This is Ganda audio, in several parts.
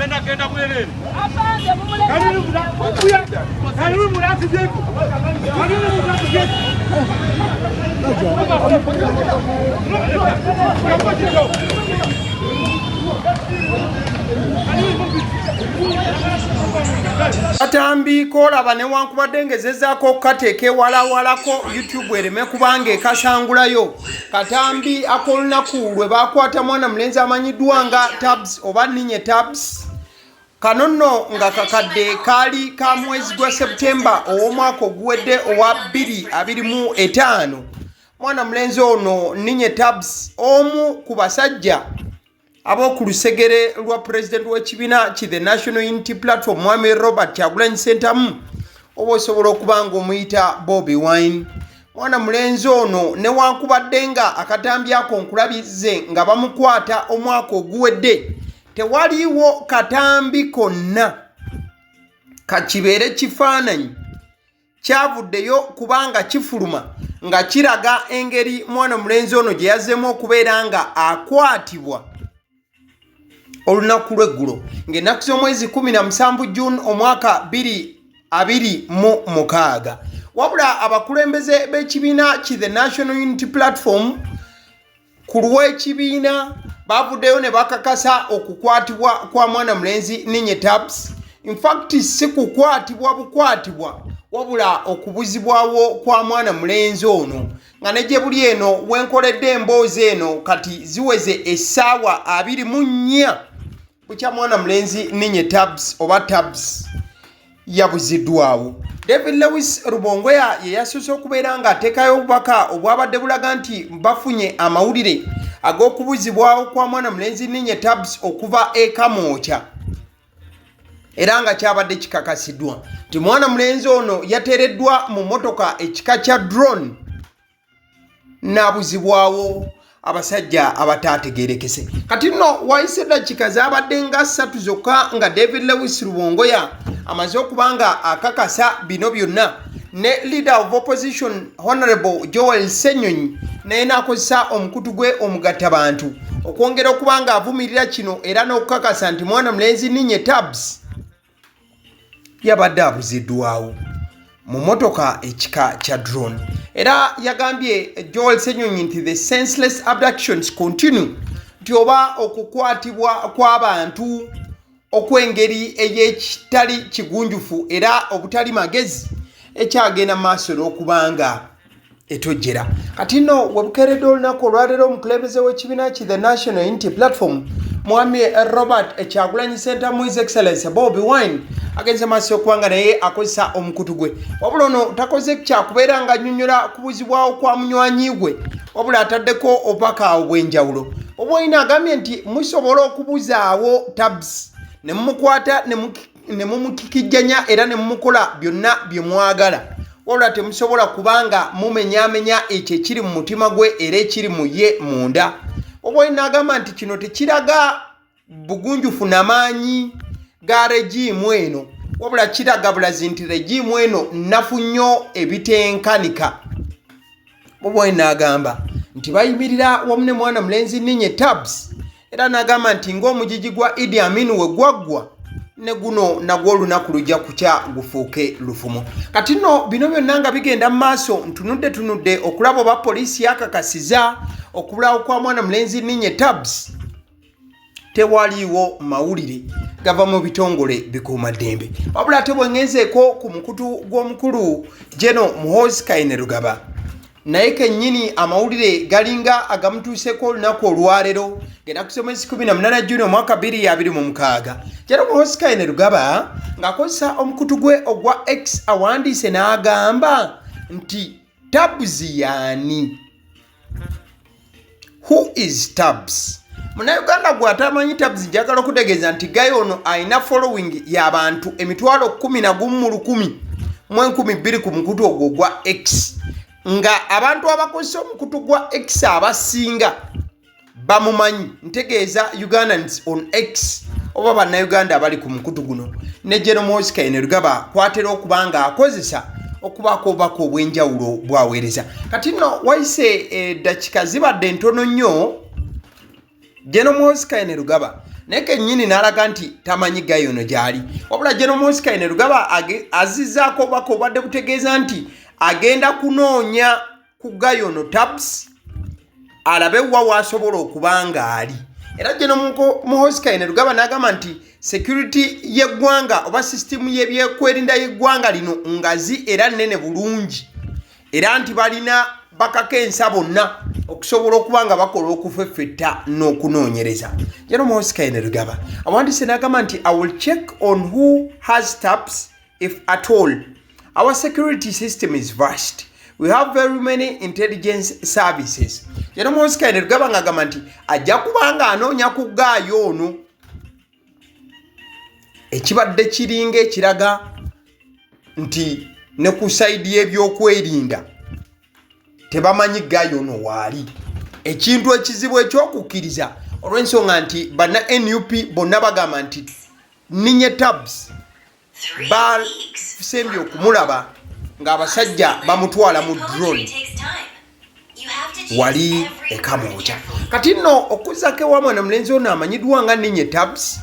Genda mwelele. Apande mumuleke. Karibu mulati zetu. Katambi kolaba ne wankubadde ngezezaako kateeke walawalako YouTube ereme kubanga ekasangulayo. Katambi akolunaku lwe bakwata mwana mulenzi amanyiddwa nga Tabz oba ninye Tabz. Kano nno nga kakadde kaali ka mwezi gwa Septemba ow'omwaka oguwedde owa 2025. Mwana mulenzi ono ninye Tabz omu ku basajja ab'oku lusegere lwa president w'ekibiina ki the National Unity Platform Mwami Robert Kyagulanyi Ssentamu oba osobola okuba nga omuyita Bobi Wine. Mwana mulenzi ono newankubadde nga akatambi ako nkulabize nga bamukwata omwaka oguwedde, tewaliiwo katambi konna kakibeere kifaananyi kyavuddeyo kubanga kifuluma nga kiraga engeri mwana mulenzi ono gye yazzeemu okubeera nga akwatibwa olunaku lw'eggulo ng'ennaku z'omwezi 17 June omwaka 2026. Wabula abakulembeze b'ekibiina ki the National Unity Platform ku lw'ekibiina bavuddeyo ne bakakasa okukwatibwa kwa mwana mulenzi ninye Tabz. In fact si kukwatibwa bukwatibwa wabula okubuzibwawo kwa mwana mulenzi ono nga negye buli eno wenkoledde emboozi eno kati ziweze essaawa 24 bukya mwana mulenzi ninye Tabz oba Tabz yabuziddwawo. David Lewis Rubongoya ye yasose okubeera nga ateekayo obubaka obwabadde bulaga nti bafunye amawulire ag'okubuzibwawo kwa mwana mulenzi ninye Tabz okuva Kamwokya, era nga kyabadde kikakasiddwa nti mwana mulenzi ono yateereddwa mu motoka ekika kya drone n'abuzibwawo abasajja abataategeerekese. Kati nno wayise eddakiika zaabadde nga 3 zokka nga David Lewis Rubongoya amaze okuba nga akakasa bino byonna, ne leader of opposition Honorable Joel Ssenyonyi naye n'akozesa omukutu gwe omugattabantu okwongera okuba nga avumirira kino era n'okukakasa nti mwana mulenzi ninye Tabz yabadde abuziddwawo mu motoka ekika kya drone. Era yagambye Joel Ssenyonyi nti the senseless abductions continue, nti oba okukwatibwa kw'abantu okw'engeri ey'ekitali kigunjufu era obutali magezi ekyagenda maaso n'okubanga etojjera. Kati nno webukeeredde olunaku olwaleero omukulembeze w'ekibiina ki the National Unity Platform Mwami Robert Kyagulanyi Ssentamu His Excellency Bobi Wine agenze maaso okubanga naye akozesa omukutu gwe, wabula ono takoze kyakubeera nga annyonnyola kubuzibwawo kwa munywanyi gwe wabula ataddeko obubaka obw'enjawulo. Bobi Wine agambye nti musobola okubuzaawo Tabz ne mumukwata ne mumukikijjanya era ne mumukola byonna bye mwagala, wabula temusobola kubanga mumenyaamenya ekyo ekiri mu mutima gwe era ekiri mu ye munda. Bobi Wine agamba nti kino tekiraga bugunjufu n'amaanyi ga regimu eno, wabula kiraga bulazi nti regimu eno nnafu nnyo ebitenkanika. Bobi Wine agamba nti bayimirira wamu ne mwana mulenzi ninye Tabz era n'agamba nti ng'omugigi gwa Idi Amin we gwaggwa ne guno nagwo olunaku lujja kukya gufuuke lufumo. Kati nno bino byonna nga bigenda mu maaso tunudde okulaba oba poliisi yakakasiza okubulawo kwa mwana mulenzi ninye Tabz, tewaliiwo mawulire gava mu bitongole bikuumaddembe. Wabula ate bwengezeeko ku mukutu gw'omukulu Jeno Muhoozi Kainerugaba, naye kennyini amawulire galinga agamutuuseko olunaku olwaleero ng'ennaku z'omwezi 18 Juni omwaka 2026. Jeno Muhoozi Kainerugaba ng'akozesa omukutu gwe ogwa X awandiise n'agamba nti Tabz yaani? Who is Tabz? Munnayuganda gwe atamanyi Tabz njagala okutegeeza nti gayo ono alina following y'abantu 11,112 ku mukutu ogwo gwa X, nga abantu abakozesa omukutu gwa X abasinga bamumanyi, ntegeeza Ugandans on X oba bannayuganda abali ku mukutu guno. Ne Jeno Muhoozi Kainerugaba kwatera okuba nga akozesa okubaako obubaka obw'enjawulo bwaweereza. Kati nno wayise eddakiika zibadde ntono nnyo, Jeno Muhoozi Kainerugaba neke nyini n'alaga nti tamanyi Gayo ono gyali. Wabula General Muhoozi Kainerugaba azizzaako obubaka obadde butegeeza nti agenda kunoonya ku Gayo ono Tabz alabe wa wasobola okuba ng'ali. Era General Muhoozi Kainerugaba n'agamba nti security y'eggwanga oba system y'ebyekwerinda y'eggwanga lino ngazi era nnene bulungi, era nti balina bakakensa bonna okusobola okuba nga bakola okufeffetta n'okunoonyereza. General Muhoozi Kainerugaba awandiise n'agamba nti I will check on who has Tabz if at all. Our security system is vast. We have very many intelligence services. General Muhoozi Kainerugaba ng'agamba nti ajja kuba nga anoonya ku Gayo ono ekibadde kiringa ekiraga nti ne ku sayidi y'ebyokwerinda tebamanyi Gayo ono waali. Ekintu ekizibu ekyokukkiriza olw'ensonga nti bana NUP bonna bagamba nti ninye Tabz basembye okumulaba ng'abasajja bamutwala mu drone wali ekamwokya. Kati nno okuzzako ewa mwana mulenzi ono amanyiddwa nga ninye Tabz,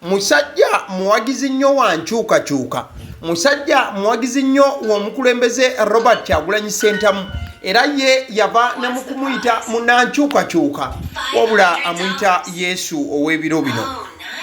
musajja muwagizi nnyo wa nkyukakyuka, musajja muwagizi nnyo w'omukulembeze Robert Kyagulanyi Ssentamu, era ye yava ne mu kumuyita munnankyukakyuka wabula amuyita Yesu ow'ebiro bino.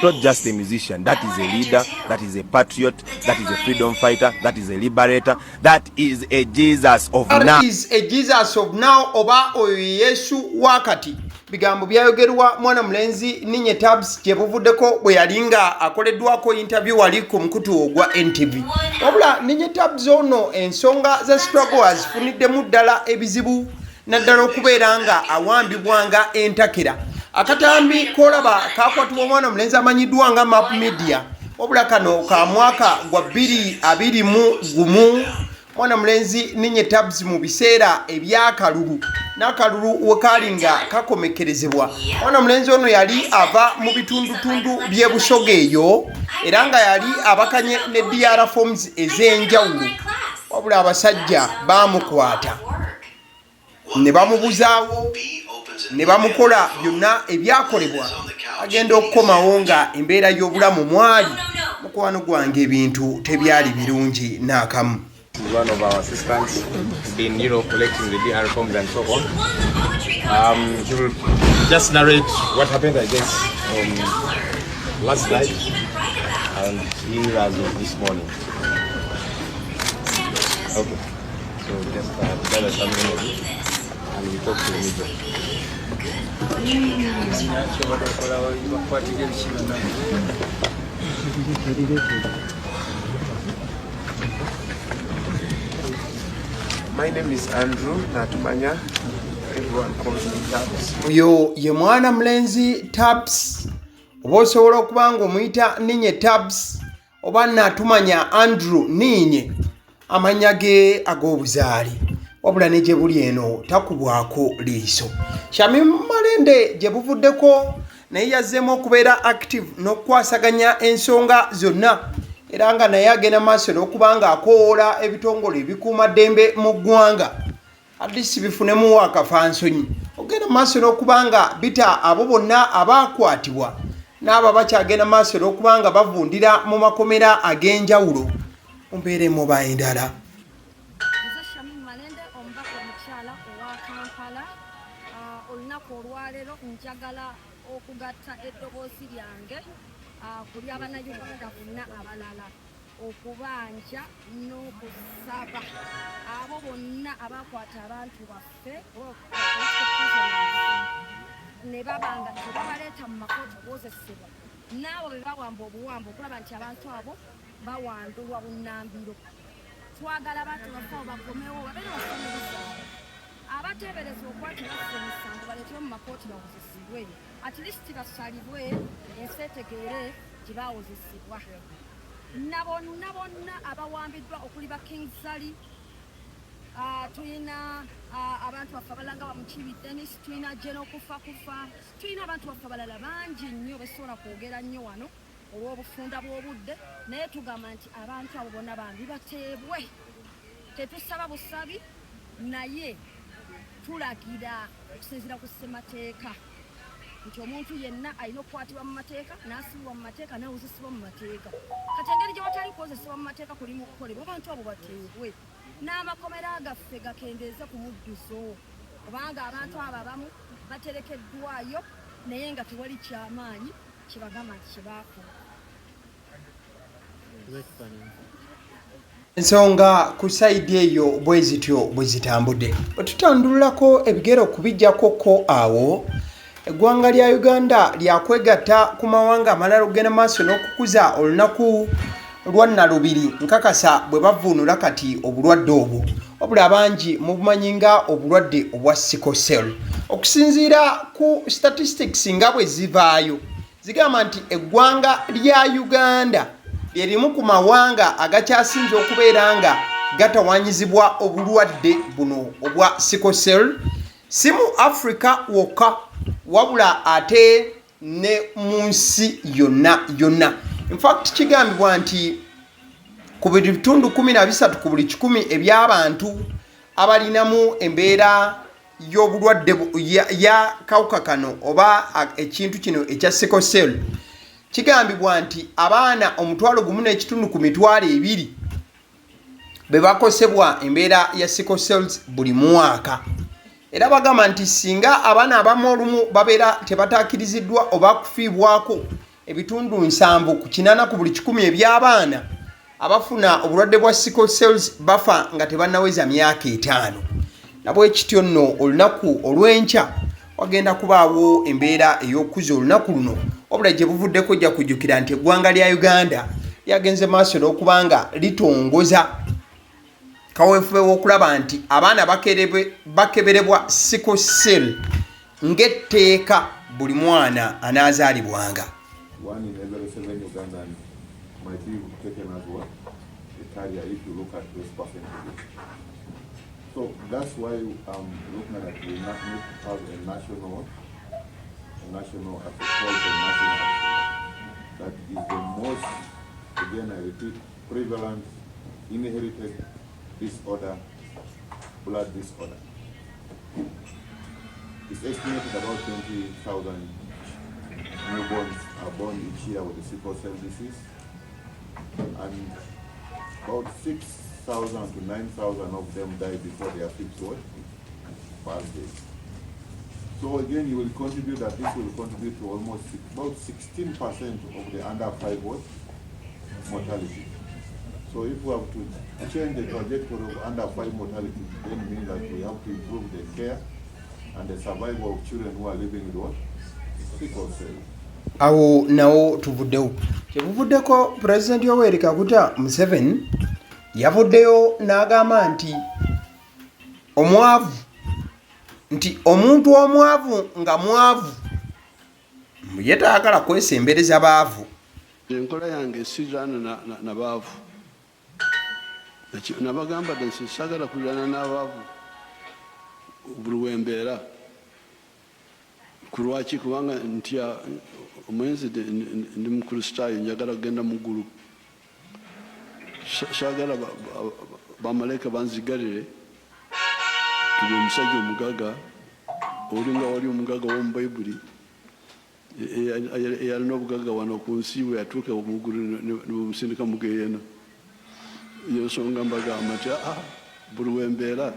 Not just a musician, that is a leader, that is a patriot, that is a freedom fighter, that is a liberator, that is a Jesus of now. That is a Jesus of now oba oyo Yesu wakati. Bigambo byayogerwa mwana mulenzi ninye Tabz gye buvuddeko bwe yalinga akoleddwako interview wali ku mukutu ogwa NTV. Wabula ninye Tabz ono ensonga za struggle azifuniddemu ddala ebizibu naddala okubeera nga awambibwanga entakera. Akatambi kolaba kakwatibwa omwana mulenzi amanyiddwa nga Map Media. Wabula kano ka mwaka gwa 2021 mwana mulenzi ninye Tabz mu biseera ebyakalulu n'akalulu wekalinga kakomekerezebwa. Mwana mulenzi ono yali ava mu bitundutundu by'ebusoga eyo era nga yali abakanye ne DR forms ez'enjawulo. Wabula abasajja bamukwata ne bamubuzaawo ne bamukola byonna ebyakolebwa agenda okukomawo nga embeera y'obulamu mwali. Mukwano gwange ebintu tebyali birungi n'akamu. One of our assistants been, collecting the DR forms and so on. He will just narrate what happened, I guess, last night and here as of this morning. Okay. So just gather some energy and we talk to the media. My name is Andrew Natumanya. Everyone calls me Tabz. Uyo ye mwana mulenzi Tabz. Oba osobola okuba ng'omuyita ninye Tabz oba Natumanya Andrew ninye amanya ge ag'obuzaali. Wabula ne gye buli eno takubwako liiso. Shamim Malende gye buvuddeko naye yazzeemu okubeera active n'okukwasaganya ensonga zonna. Era nga naye agenda maaso n'okuba ng'akoola ebitongole ebikuuma ddembe mu ggwanga adisi bifunemu akafansonyi. Ogenda maaso n'okuba nga bita abo bonna abaakwatibwa n'abo bakyagenda maaso n'okuba nga bavundira mu makomera ag'enjawulo. Mumbeeremu bayindala. Olunaku olwaleero njagala okugatta eddoboozi lyange kuli abannayuganda bonna abalala okubanja n'okusaba abo bonna abakwata abantu baffe ne babanga tebabaleeta mu makooti okuwozesebwa n'abo be bawamba obuwambo okulaba nti abantu abo bawandulwa bunnambiro. Twagala abantu baffe abo bakomewo babeere basomeriza abateebereza okwatira emisango baleetebwe mu makooti bawozesebwe at least basalibwe ensi etegeere gye baawozesebwa. Nabonna bonna abawambiddwa okuli ba King Zali, tulina abantu baffe abalanga bamukibi Dennis, tulina Jeno kufa tulina abantu baffe abalala bangi nnyo besobola kwogera nnyo wano olw'obufunda bw'obudde, naye tugamba nti abantu abo bonna bambi bateebwe. Tetusaba busabi naye tulagira okusinziira ku ssemateeka nti omuntu yenna alina okukwatibwa mu mateeka n'asibibwa mu mateeka n'awuzisibwa mu mateeka kati engeri gye watali kukozesebwa mu mateeka kulimu okukolebwa abantu abo bateebwe n'amakomera gaffe gakendeeze ku mudduzo kubanga abantu abo abamu baterekeddwayo naye nga tewali kyamaanyi kibagamba nti kyebaakola. Ensonga ku saidi eyo bwe zityo bwe zitambudde. Otutandulako ebigero kubijjako ko awo eggwanga lya Uganda lyakwegatta ku mawanga amalala okugenda maaso n'okukuza olunaku lwa Nalubiri nkakasa bwe bavuunula kati obulwadde obwo wabula abangi mubumanyi nga obulwadde obwa sickle cell. Okusinziira ku statistics nga bwe zivaayo zigamba nti eggwanga lya Uganda lyerimu ku mawanga agakyasinze okubeera nga gatawanyizibwa obulwadde buno obwa sickle cell si mu Africa wokka wabula ate ne mu nsi yonna. In fact kigambibwa nti ku bitundu 13 ku buli 100 eby'abantu abalinamu embeera y'obulwadde ya kawuka kano oba ekintu kino ekya sickle cell kigambibwa nti abaana 1.2 be bakosebwa embeera ya sickle cells buli mwaka. Era bagamba nti singa abaana abamu olumu babeera tebatakiriziddwa oba kufiibwako ebitundu 7 ku 8 ku buli 100 eby'abaana abafuna obulwadde bwa sickle cells bafa nga tebannaweza myaka 5. Nabwe kityo nno olunaku olw'enkya wagenda kubaawo embeera ey'okuza olunaku luno wabula gye buvuddeko ojja kujjukira nti eggwanga lya Uganda lyagenze maaso n'okubanga litongoza kaweefube w'okulaba nti abaana bakeberebwa sickle cell ng'etteeka buli mwana anaazaalibwanga. One in every 7 Ugandans might be taken as well, a carrier, if you look at those percentages. So that's why looking at it, we need to have a national that is the most, again I repeat, prevalent inherited disorder, blood disorder. It's estimated about 20,000 newborns are born each year with the sickle cell disease, and about 6,000 to 9,000 of them die before their 5th birthday. So again, you will contribute that this will contribute to almost about 16% of the under 5 mortality. So if we have to change the trajectory of under 5 mortality, then it means that we have to improve the care and the survival of children who are living with what? Sickle cell. Awo nawo tuvuddewo kyebuvuddeko President Yoweri Kaguta Museveni yavuddeyo n'agamba nti omwavu nti omuntu omwavu nga mwavu ye taagala kwesembereza baavu. Enkola yange sirana na baavu nabagamba nti sagala kulwana n'abaavu buli wembeera kulwaki kubanga ntya omwenzi ndi mukristaayo njagala kugenda mu ggulu sagala bamalayika banzigalire tuli omusajja omugaga olinga wali omugaga w'omu bayibuli eyalina obugaga wano ku nsi bwe yatuuka mu ggulu ne bumusindika mu geyeena. Iyo nsonga mbagamba nti buli wembeera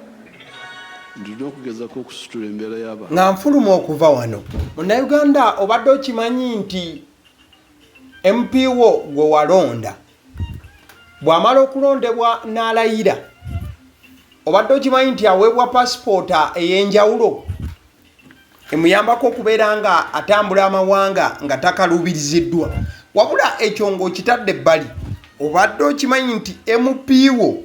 ndina okugezako okusitula embeera y'abantu nga nfuluma okuva wano. Munnayuganda obadde okimanyi nti MP wo gwe walonda bw'amala okulondebwa n'alayira obadde okimanyi nti aweebwa pasipoota ey'enjawulo emuyambako okubeera nga atambula amawanga nga takalubiriziddwa. Wabula ekyo ng'okitadde ebbali obadde okimanyi nti MP wo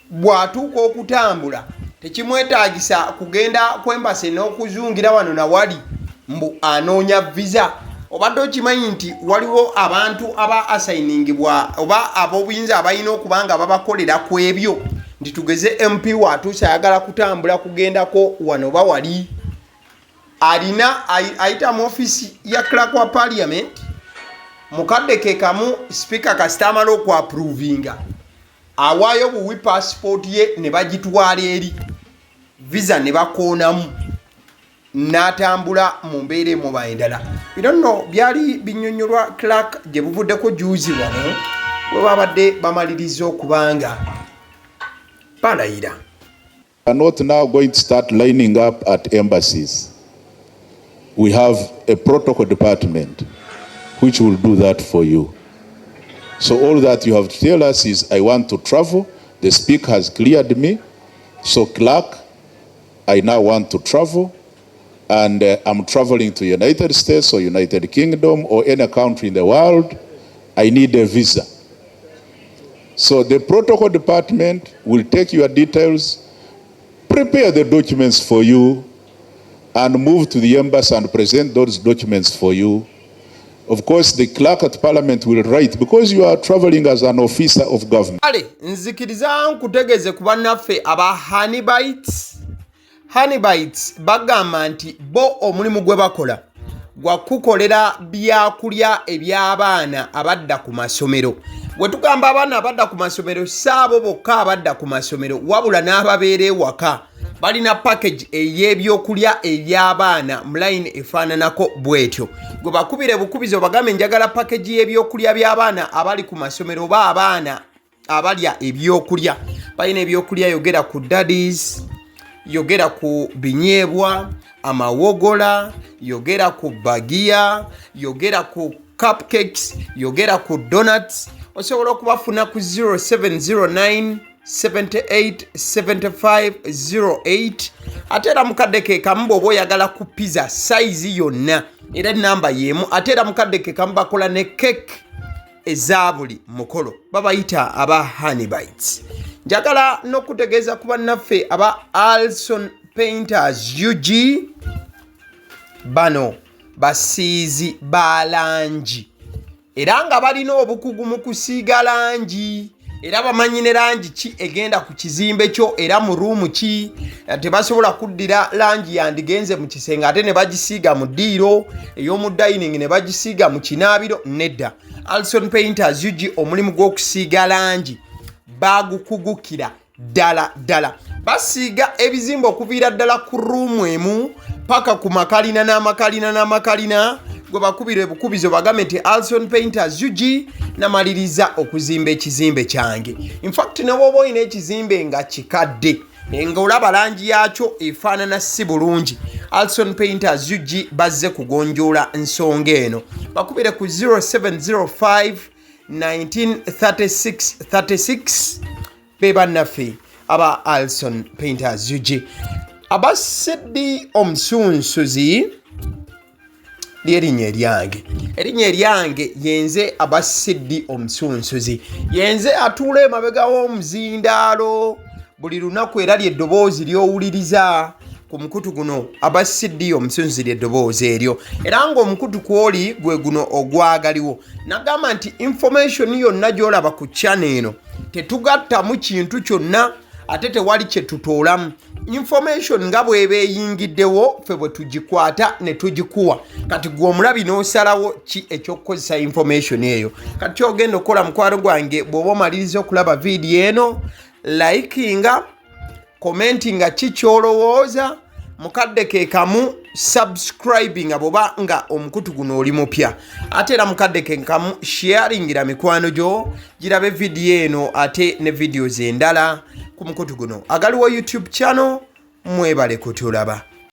bw'atuuka okutambula tekimwetaagisa kugenda kwembase n'okuzungira wano na wali mbu anoonya visa. Obadde okimanyi nti waliwo abantu aba asayiningibwa oba ab'obuyinza abalina okubanga babakolera ku ebyo nti tugeze MP watuusa ayagala kutambula kugendako wano oba wali alina ayita mu ofisi ya clerk wa parliament mukadde ke kamu speaker kasita amala okwaprovinga awaayo buwi passport ye ne bagitwala eri visa ne bakoonamu n'atambula mu mbeera emuba endala. Bino nno byali binnyonnyolwa Clark gye buvuddeko juuzi wano we babadde bamaliriza okubanga balayira. We are not now going to start lining up at embassies. We have a protocol department which will do that for you. So all that you have to tell us is, I want to travel. The speaker has cleared me. So Clark, I now want to travel. And I'm traveling to United States or United Kingdom or any country in the world. I need a visa. So the protocol department will take your details, prepare the documents for you, and move to the embassy and present those documents for you. Of course, the clerk at parliament will write, because you are traveling as an officer of government. Ale, nzikiriza nkutegeze ku bannaffe aba Honeybites bagamba nti bo omulimu gwe bakola gwa kukolera byakulya eby'abaana abadda ku masomero. Bwe tugamba abaana abadda ku masomero, saabo bokka abadda ku masomero, wabula n'ababeera ewaka balina package ey'ebyokulya eby'abaana mu line efaananako bwetyo. Gwe bakubire bukubizo bagambe njagala package y'ebyokulya by'abaana abali ku masomero oba abaana abalya ebyokulya. Balina ebyokulya yogera ku daddies, yogera ku binyeebwa, amawogola, yogera ku bagiya, yogera ku cupcakes, yogera ku donuts. Osobola okubafuna ku 0709 78 75 08. Ate era mukadde ke kamu bw'oba oyagala ku pizza size yonna era namba yemu. Ate era mukadde ke kamu bakola ne cake eza buli mukolo, babayita aba Honeybites. Njagala n'okutegeeza ku bannaffe aba Alson Painters UG, bano basiizi ba langi era nga balina obukugu mu kusiiga langi, era bamanyi ne langi ki egenda ku kizimbe kyo era mu ruumu ki. Tebasobola kuddira langi yandigenze mu kisenge ate ne bagisiiga mu ddiiro, ey'omu dining ne bagisiiga mu kinaabiro. Nedda, Alson Painters UG omulimu gw'okusiiga langi bagukugukira ddala. Basiiga ebizimbe okuviira ddala ku ruumu emu paka ku makalina n'amakalina. Gwe bakubire bukubizo bagambe nti Alson Painters UG namaliriza okuzimba ekizimbe kyange. In fact ne bw'oba olina ekizimbe nga kikadde nga olaba langi yakyo efaanana si bulungi, Alson Painters UG bazze kugonjoola nsonga eno. Bakubire ku 0705 1936 be bannaffe aba Alson Painters UG. Aba Sidi Omusunsuzi ly'erinnya eryange yenze aba Sidi Omusunsuzi. Yenze atuula emabega w'omuzindaalo buli lunaku era ly'eddoboozi ly'owuliriza ku mukutu guno. Aba Sidi Omusunsuzi ly'eddoboozi eryo era ng'omukutu kwoli gwe guno ogwagaliwo. Nagamba nti information yonna gy'olaba ku channel eno tetugattamu kintu kyonna ate tewali kye tutoolamu. Information nga bw'eba eyingiddewo ffe bwe tugikwata ne tugikuwa. Kati gwe omulabi n'osalawo ki eky'okukozesa information eyo. Kati kyogenda okukola mukwano gwange bw'oba omaliriza okulaba vidiyo eno, likinga, commentinga ki ky'olowooza, mukadde ke kamu subscribinga bw'oba nga omukutu guno oli mupya. Ate era mukadde ke kamu sharingira mikwano gyo girabe vidiyo eno ate ne videos endala ku mukutu guno. Agaliwo YouTube channel, mwebale kutulaba.